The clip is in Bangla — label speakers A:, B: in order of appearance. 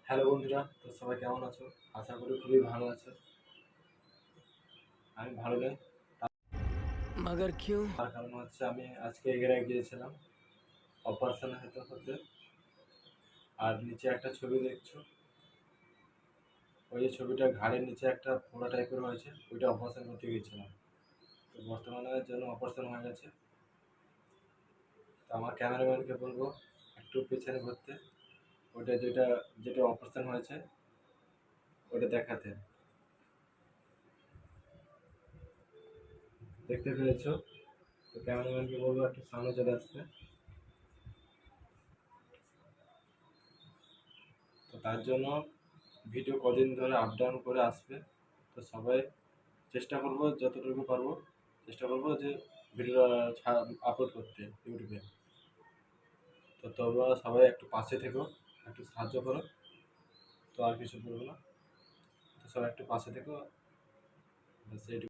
A: হ্যালো বন্ধুরা, তো সবাই কেমন আছো? আশা করি খুবই ভালো আছো। আমি ভালো নেই।
B: मगर क्यों?
A: তার কারণ হচ্ছে আমি আজকে এগিয়ে গিয়েছিলাম অপারেশন হতে। আর নিচে একটা ছবি দেখছো, ওই যে ছবিটা ঘাড়ের নিচে একটা ফোড়া টাইপের হয়েছে, ওইটা অপারেশন করতে গিয়েছিলাম। তো বর্তমানে জন্য অপারেশন হয়ে গেছে। তো আমার ক্যামেরাম্যানকে বলবো একটু পেছনে ঘুরতে, ওইটা যেটা যেটা অপারেশন হয়েছে ওইটা দেখাতে। দেখতে পেয়েছো? তো ক্যামেরাম্যানকে বলবো একটু সামনে চলে আসতে। তো তার জন্য ভিডিও কদিন ধরে আপ ডাউন করে আসবে। তো সবাই চেষ্টা করবো, যতটুকু পারবো চেষ্টা করবো যে ভিডিও আপলোড করতে ইউটিউবে। তো তোমরা সবাই একটু পাশে থেকো, একটু সাহায্য করো। তো আর কিছু বলবো না। তো সবাই একটু পাশে থেকো, ব্যাস এইটুকু।